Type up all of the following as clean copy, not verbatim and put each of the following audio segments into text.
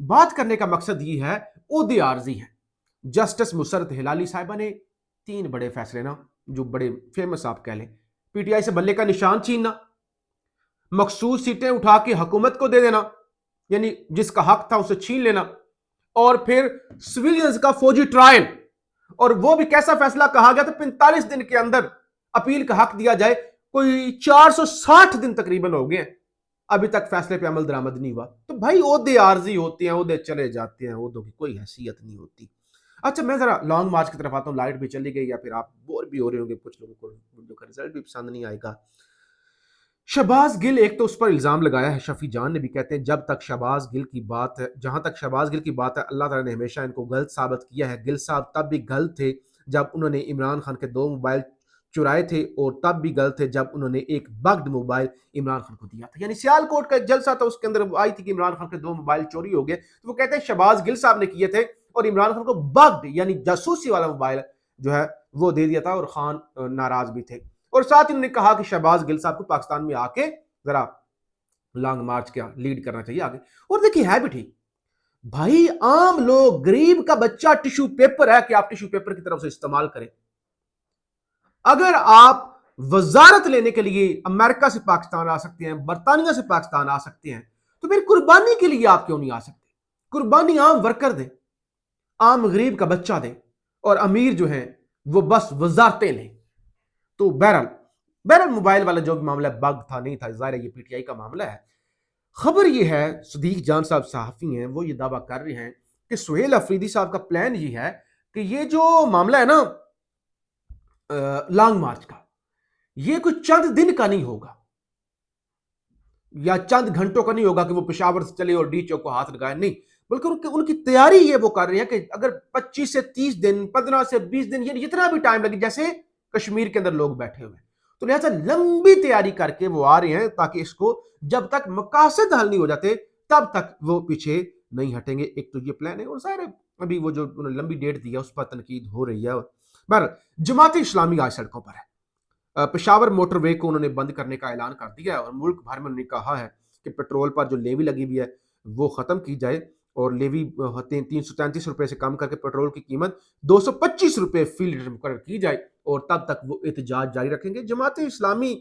بات کرنے کا مقصد یہ ہے، عہدے عارضی ہے۔ جسٹس مسرت ہلالی صاحبہ نے 3 بڑے فیصلے نا، جو بڑے فیمس آپ کہہ لیں، پی ٹی آئی سے بلے کا نشان چھیننا، مخصوص سیٹیں اٹھا کے حکومت کو دے دینا، یعنی جس کا حق تھا اسے چھین لینا، اور پھر سویلینز کا فوجی ٹرائل، اور وہ بھی کیسا فیصلہ کہا گیا تھا 45 دن کے اندر اپیل کا حق دیا جائے، کوئی 460 دن تقریباً ہو گئے ہیں، ابھی تک فیصلے پہ عمل درآمد نہیں ہوا۔ تو بھائی عہدے عارضی ہوتے ہیں، عہدے چلے جاتے ہیں، عہدوں کی کوئی حیثیت نہیں ہوتی۔ اچھا میں ذرا لانگ مارچ کی طرف آتا ہوں، لائٹ بھی چلی گئی، یا پھر آپ بور بھی ہو رہے ہوں گے، کچھ لوگوں کو جو کا رزلٹ بھی پسند نہیں آئے گا۔ شہباز گل، ایک تو اس پر الزام لگایا ہے، شفیع جان نے بھی، کہتے ہیں جب تک شہباز گل کی بات ہے، جہاں تک شہباز گل کی بات ہے، اللہ تعالیٰ نے ہمیشہ ان کو غلط ثابت کیا ہے۔ گل صاحب تب بھی غلط تھے جب انہوں نے عمران خان کے 2 موبائل چرائے تھے، اور تب بھی غلط تھے جب انہوں نے ایک بگڈ موبائل عمران خان کو دیا تھا۔ یعنی سیال کوٹ کا ایک جلسہ تھا، اس کے اندر آئی تھی کہ عمران خان کے 2 موبائل چوری ہو گئے، تو وہ کہتے ہیں شہباز گل صاحب نے کیے تھے، اور عمران خان کو بگڈ یعنی جاسوسی والا موبائل جو ہے وہ دے دیا تھا، اور خان ناراض بھی تھے۔ اور ساتھ انہوں نے کہا کہ شہباز گل صاحب کو پاکستان میں آ کے ذرا لانگ مارچ کیا لیڈ کرنا چاہیے آگے۔ اور دیکھیے ہے بھی ٹھیک بھائی، عام لوگ، غریب کا بچہ ٹیشو پیپر ہے کہ آپ ٹیشو پیپر کی طرف سے استعمال کریں۔ اگر آپ وزارت لینے کے لیے امریکہ سے پاکستان آ سکتے ہیں، برطانیہ سے پاکستان آ سکتے ہیں، تو پھر قربانی کے لیے آپ کیوں نہیں آ سکتے؟ قربانی عام ورکر دیں، عام غریب کا بچہ دیں، اور امیر جو ہیں وہ بس وزارتیں لیں۔ تو بہرحال موبائل والا جو بھی معاملہ بگ تھا نہیں تھا، ظاہر ہے یہ پی ٹی آئی کا معاملہ ہے۔ خبر یہ ہے، صدیق جان صاحب صحافی ہیں، وہ یہ دعویٰ کر رہے ہیں کہ سہیل افریدی صاحب کا پلان یہ ہے کہ یہ جو معاملہ ہے نا لانگ مارچ کا، یہ کوئی چند دن کا نہیں ہوگا، یا چند گھنٹوں کا نہیں ہوگا کہ وہ پشاور سے چلے اور ڈی چوک کو ہاتھ لگائے، نہیں، بلکہ ان کی تیاری یہ وہ کر رہے ہیں کہ اگر 25 سے 30 دن، 15 سے 20 دن، یعنی جتنا بھی ٹائم لگے، جیسے کشمیر کے اندر لوگ بیٹھے ہوئے ہیں، تو لہٰذا لمبی تیاری کر کے وہ آ رہے ہیں، تاکہ اس کو جب تک مقاصد حل نہیں ہو جاتے تب تک وہ پیچھے نہیں ہٹیں گے۔ ایک تو یہ پلان ہے، اور ظاہر ہے ابھی وہ جو انہوں نے لمبی ڈیٹ دی ہے اس پر تنقید ہو رہی ہے۔ بہرحال جماعت اسلامی آج سڑکوں پر ہے، پشاور موٹر وے کو انہوں نے بند کرنے کا اعلان کر دیا ہے، اور ملک بھر میں انہوں نے کہا ہے کہ پیٹرول پر جو لیوی لگی ہوئی ہے وہ ختم کی جائے، اور لیوی 333 روپے سے کم کر کے پیٹرول کی قیمت 225 روپے فی لیٹر مقرر کی جائے، اور تب تک وہ احتجاج جاری رکھیں گے۔ جماعت اسلامی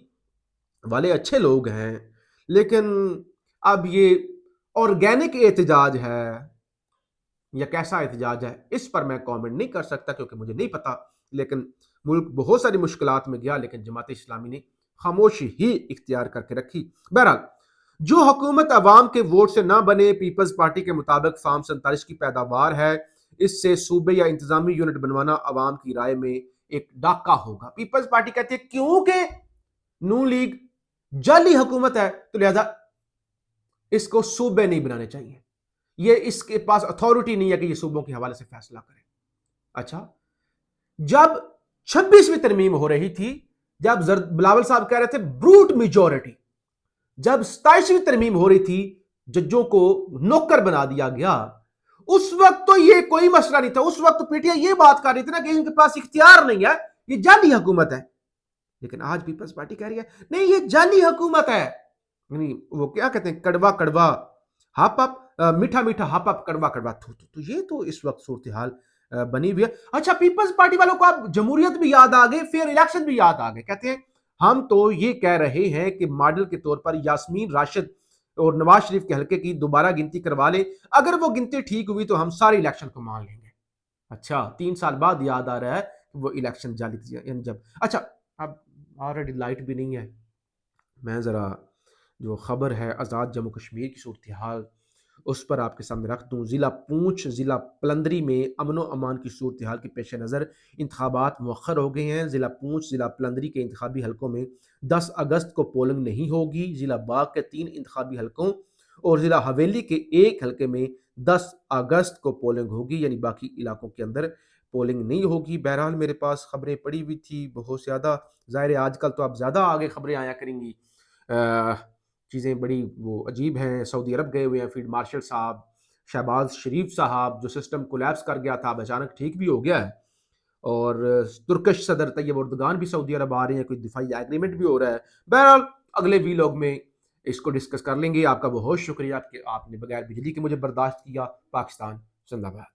والے اچھے لوگ ہیں، لیکن اب یہ آرگینک احتجاج ہے یا کیسا احتجاج ہے، اس پر میں کامنٹ نہیں کر سکتا کیونکہ مجھے نہیں پتا، لیکن ملک بہت ساری مشکلات میں گیا، لیکن جماعت اسلامی نے خاموشی ہی اختیار کر کے رکھی۔ بہرحال جو حکومت عوام کے ووٹ سے نہ بنے، پیپلز پارٹی کے مطابق فارم 47 کی پیداوار ہے، اس سے صوبے یا انتظامی یونٹ بنوانا عوام کی رائے میں ایک ڈاکہ ہوگا۔ پیپلز پارٹی کہتی ہے کیونکہ نون لیگ جعلی حکومت ہے، تو لہذا اس کو صوبے نہیں بنانے چاہیے، یہ اس کے پاس اتھارٹی نہیں ہے کہ یہ صوبوں کے حوالے سے فیصلہ کرے۔ اچھا، جب 26ویں ترمیم ہو رہی تھی، جب بلاول صاحب کہہ رہے تھے بروٹ میجورٹی، جب 27ویں ترمیم ہو رہی تھی، ججوں کو نوکر بنا دیا گیا، اس وقت تو یہ کوئی مسئلہ نہیں تھا، اس وقت پی ٹی آئی یہ بات کر رہی تھی نا کہ ان کے پاس اختیار نہیں ہے، یہ جعلی حکومت ہے۔ لیکن آج پیپلز پارٹی کہہ رہی ہے نہیں، یہ جعلی حکومت ہے، یعنی وہ کیا کہتے ہیں، کڑوا کڑوا ہاپ اپ، میٹھا میٹھا ہاپ اپ، کڑوا کڑوا تھو۔ تو یہ تو اس وقت صورتحال بنی ہوئی ہے۔ اچھا، پیپلز پارٹی والوں کو اب جمہوریت بھی یاد آ گئی، فیئر الیکشن بھی یاد آ گئے، کہتے ہیں ہم تو یہ کہہ رہے ہیں کہ ماڈل کے طور پر یاسمین راشد اور نواز شریف کے حلقے کی دوبارہ گنتی کروا لیں، اگر وہ گنتی ٹھیک ہوئی تو ہم سارے الیکشن کو مان لیں گے۔ اچھا، 3 سال بعد یاد آ رہا ہے کہ وہ الیکشن جعلی تھی، یعنی جب اچھا اب آلریڈی لائٹ بھی نہیں ہے، میں ذرا جو خبر ہے آزاد جموں کشمیر کی صورتحال اس پر آپ کے سامنے رکھ دوں۔ ضلع پونچھ، ضلع پلندری میں امن و امان کی صورتحال کے پیش نظر انتخابات مؤخر ہو گئے ہیں۔ ضلع پونچھ، ضلع پلندری کے انتخابی حلقوں میں 10 اگست کو پولنگ نہیں ہوگی، ضلع باغ کے 3 انتخابی حلقوں اور ضلع حویلی کے 1 حلقے میں 10 اگست کو پولنگ ہوگی، یعنی باقی علاقوں کے اندر پولنگ نہیں ہوگی۔ بہرحال میرے پاس خبریں پڑی ہوئی تھی بہت زیادہ، ظاہر ہے آج کل تو اب زیادہ آگے خبریں آیا کریں گی، چیزیں بڑی وہ عجیب ہیں۔ سعودی عرب گئے ہوئے ہیں فیلڈ مارشل صاحب، شہباز شریف صاحب، جو سسٹم کولیپس کر گیا تھا اب اچانک ٹھیک بھی ہو گیا ہے، اور ترکش صدر طیب اردگان بھی سعودی عرب آ رہے ہیں، کوئی دفاعی ایگریمنٹ بھی ہو رہا ہے۔ بہرحال اگلے ویلاگ میں اس کو ڈسکس کر لیں گے. آپ کا بہت شکریہ کہ آپ نے بغیر بجلی کے مجھے برداشت کیا. پاکستان زندہ باد.